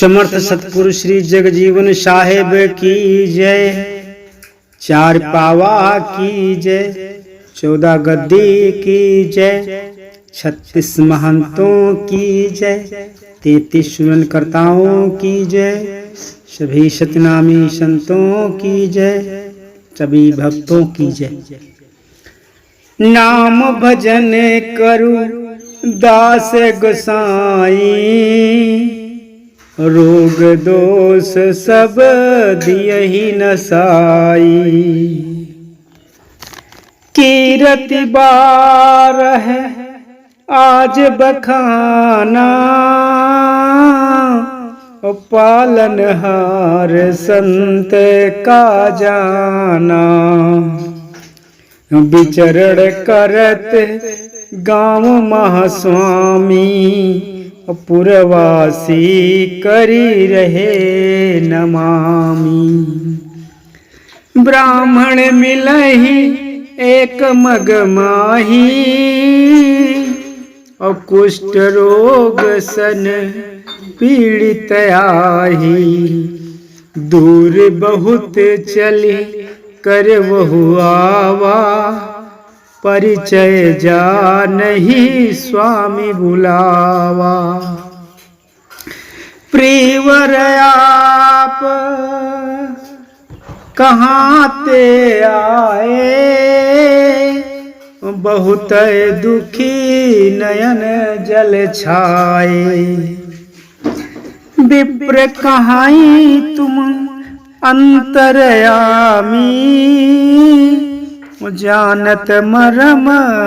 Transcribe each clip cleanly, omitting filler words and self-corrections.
समर्थ सतपुरुष श्री जगजीवन साहेब की जय। चार पावा की जय, 14 गद्दी की जय, 36 महंतों की जय, 33 सुरनकर्ताओं की जय, सभी सतनामी संतों की जय, सभी भक्तों की जय। नाम भजन करु दास गोसाई, रोग दोष सब दियहि नसाई। कीरति बार है आज बखाना, पालनहार संत का जाना। विचरण करत गाँव महास्वामी, पुरवासी करी रहे नमामि। ब्राह्मण मिलहि एक मग माही, और कुष्ठ रोग सन पीड़ित आही। दूर बहुत चली कर वहु आवा, परिचय जा नहीं स्वामी बुलावा। प्रियवर आप कहाँ ते आए, बहुत दुखी नयन जल छाए। विप्र कहाई तुम अंतरयामी, जानत मरम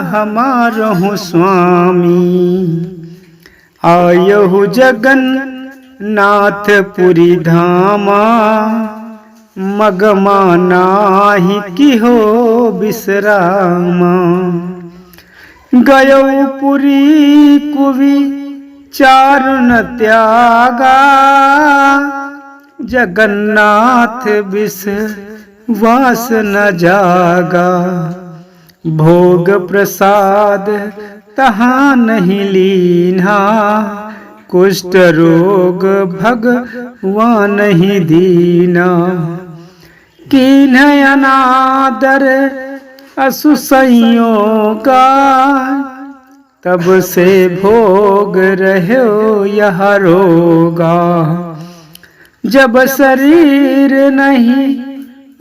हमारहु स्वामी। आयहु जगन्नाथपुरी धामा, मगमा नाही किहो विश्रामा। गयो पुरी कुवि चारुन त्यागा, जगन्नाथ विश्वास न जागा। भोग प्रसाद तहाँ नहीं लीन्हा, कुष्ठ रोग भगवान ही दीना। कीन्ह अनादर असु संयोगा, तब से भोग रहो यह रोगा। जब शरीर नहीं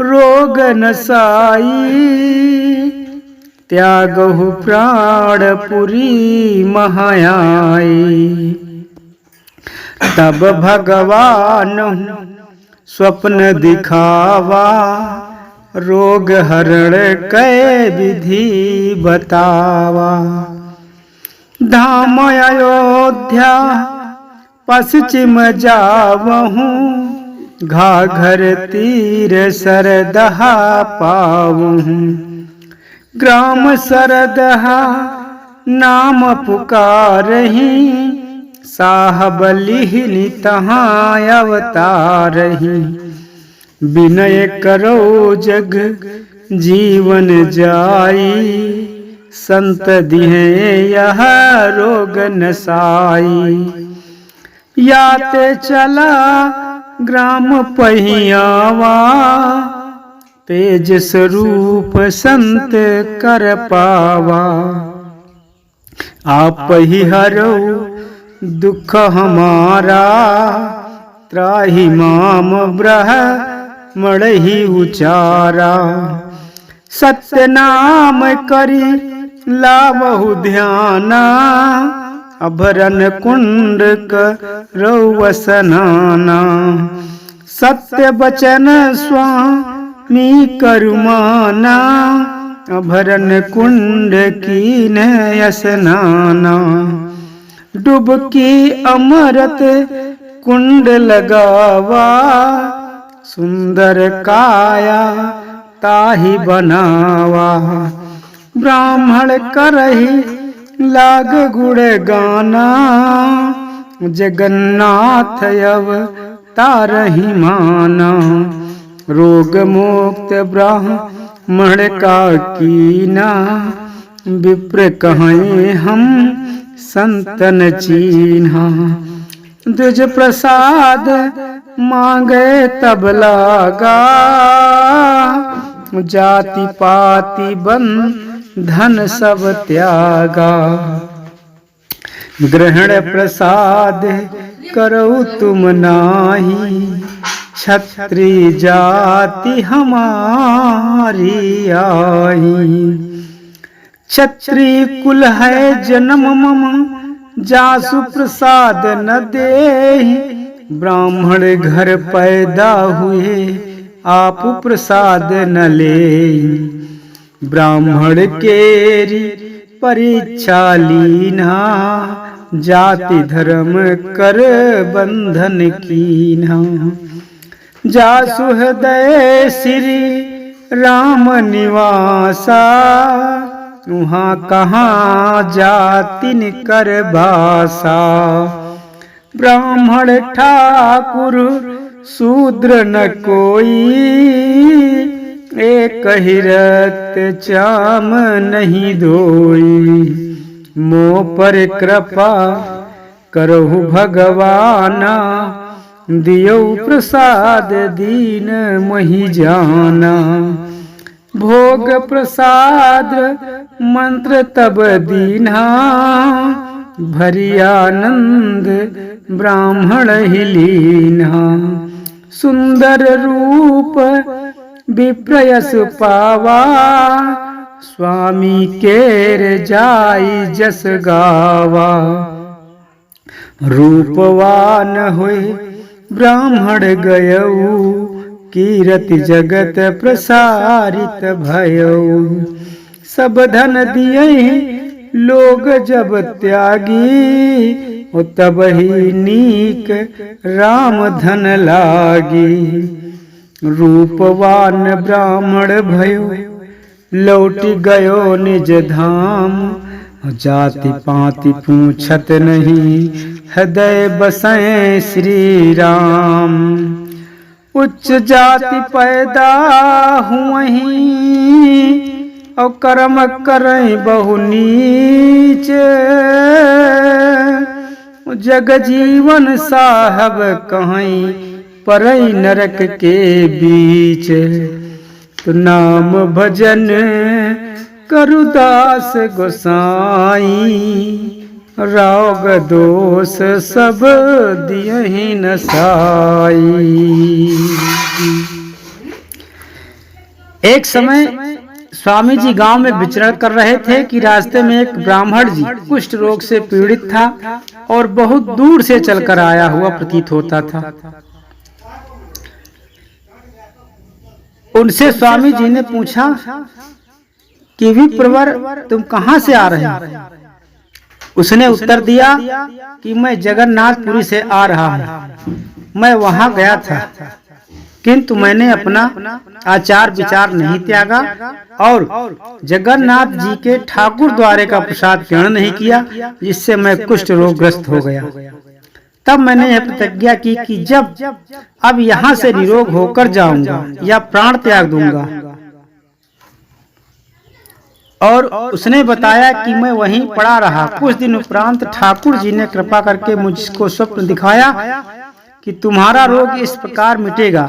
रोग नसाई, त्यागहु प्राणपुरी महायाई। तब भगवान स्वप्न दिखावा, रोग हरण कै विधि बतावा। धाम अयोध्या पश्चिम जावहूँ, घाघर तीर सरदहा पावहूँ। ग्राम सरदहा नाम पुकारही, साहब लिहिनी तहाँ अवतारही। विनय करो जग जीवन जाई, संत दिहे यह रोग नसाई। याते चला ग्राम पहियावा, तेज स्वरूप संत कर पावा। आप ही हरो दुख हमारा, त्राहि माम ब्रह्मण ही उचारा। सत्य नाम करी लावहु ध्याना, अभरन कुंड करो स्नाना। सत्य बचन स्वामी करुमाना, अभरन कुंड कीन्ह स्नाना। डुबकी अमृत कुंड लगावा, सुंदर काया ताहि बनावा। ब्राह्मण करहि लाग गुण गाना, जगन्नाथ अवतारहि माना। रोग मुक्त ब्राह्मण का कीना, विप्र कहें हम संतन चीन्हा। द्विज प्रसाद मांगे तब लागा, जाति पाति बंधन सब त्यागा। ग्रहण प्रसाद करो तुम नाही, क्षत्रिय जाति हमारी आई। क्षत्रिय कुल है जन्म मम, जासु प्रसाद न देहि। ब्राह्मण घर पैदा हुए, आप प्रसाद न लेहि। ब्राह्मण केरी परीक्षा लीना, जाति धर्म कर बंधन कीना। जासु हृदय श्री राम निवासा, वहाँ कहाँ जातिन कर भाषा। ब्राह्मण ठाकुर शूद्र न कोई, एक ही रक्त चाम नहीं धोई। मोह पर कृपा करहु भगवाना, दियो प्रसाद दीन मही जाना। भोग प्रसाद मंत्र तब दीन्हा, भरी आनंद ब्राह्मण ही लीन्हा। सुंदर रूप विप्रयस पावा, स्वामी केर जाई जस गावा। रूपवान हुए ब्राह्मण गयऊ, कीरति जगत प्रसारित भयऊ। सब धन दिए लोग जब त्यागी, तब ही नीक राम धन लागी। रूपवान ब्राह्मण भयो, लौट गयो निज धाम। जाति पाति पूछत नहीं, हृदय बसै श्री राम। उच्च जाति पैदा हुई, और कर्म करें बहु नीच। जग जीवन साहब कहीं परई नरक के बीच। तो नाम भजन करुदास गोसाई, राग दोष सब दियहि नसाई। एक समय स्वामी जी गांव में विचरण कर रहे थे कि रास्ते में एक ब्राह्मण जी कुष्ठ रोग से पीड़ित था और बहुत दूर से चलकर आया हुआ प्रतीत होता था। उनसे स्वामी जी ने पूछा कि विप्रवर तुम कहां से आ रहे हो? उसने उत्तर दिया कि मैं जगन्नाथपुरी से आ रहा हूं। मैं वहां गया था, किंतु मैंने अपना आचार विचार नहीं त्यागा और जगन्नाथ जी के ठाकुर द्वारे का प्रसाद ग्रहण नहीं किया, जिससे मैं कुष्ठ रोगग्रस्त हो गया। तब मैंने यह प्रतिज्ञा की कि जब अब यहाँ से निरोग होकर जाऊंगा या प्राण त्याग दूंगा। और उसने बताया कि मैं वहीं पड़ा रहा। कुछ दिन उपरांत ठाकुर जी ने कृपा करके मुझको स्वप्न दिखाया कि तुम्हारा रोग इस प्रकार मिटेगा।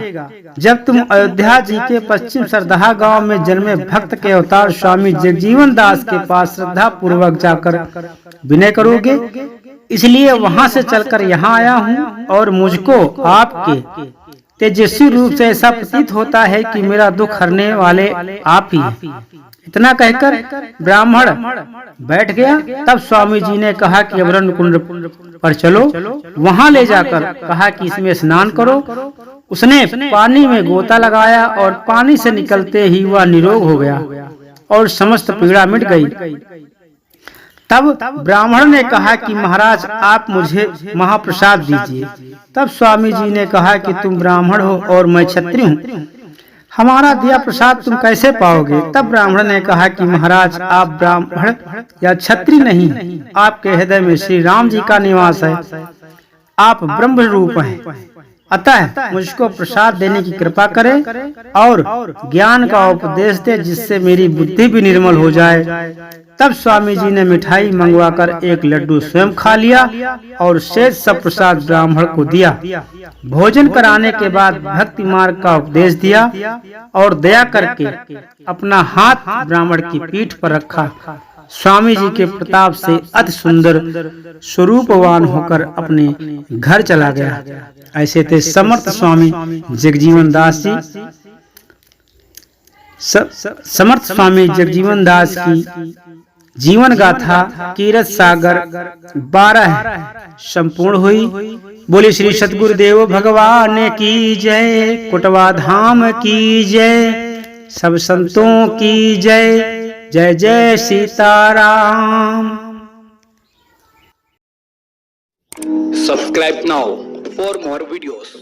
जब तुम अयोध्या जी के पश्चिम सरदाहा गांव में जन्मे भक्त के अवतार स्वामी जगजीवन दास के पास श्रद्धा पूर्वक जाकर विनय करोगे, इसलिए वहां से चलकर यहाँ आया हूँ और मुझको आपके तेजस्वी रूप से ऐसा प्रतीत होता है कि मेरा दुख हरने वाले आप ही हैं। इतना कहकर ब्राह्मण बैठ गया। तब स्वामी जी ने कहा कि अवरण कुंड पर चलो। वहां ले जाकर कहा कि इसमें स्नान करो। उसने पानी में गोता लगाया और पानी से निकलते ही वह निरोग हो गया और समस्त पीड़ा मिट गई। तब ब्राह्मण ने कहा कि महाराज आप मुझे महाप्रसाद दीजिए। तब स्वामी जी ने कहा कि तुम ब्राह्मण हो और मैं क्षत्रिय हूँ, हमारा दिया प्रसाद तुम कैसे पाओगे? तब ब्राह्मण ने कहा कि महाराज आप ब्राह्मण या क्षत्रिय नहीं, आपके हृदय में श्री राम जी का निवास है। आप ब्रह्म रूप हैं अतः मुझको प्रसाद देने की कृपा करे और ज्ञान का उपदेश दे, जिससे मेरी बुद्धि भी निर्मल हो जाए। तब स्वामी जी ने मिठाई मंगवाकर एक लड्डू स्वयं खा लिया और शेष सब प्रसाद ब्राह्मण को दिया। भोजन कराने के बाद भक्ति मार्ग का उपदेश दिया और दया करके अपना हाथ ब्राह्मण की पीठ पर रखा। स्वामी जी के प्रताप से अति सुंदर स्वरूपवान होकर अपने घर चला गया। ऐसे थे समर्थ स्वामी जगजीवन दास जी। समर्थ स्वामी जगजीवन दास की जीवन गाथा कीरत सागर 12 संपूर्ण हुई। बोले श्री सतगुरुदेव भगवान की जय, कोटवा धाम की जय, सब संतों की जय। जय जय Sitaram. Subscribe now for more videos.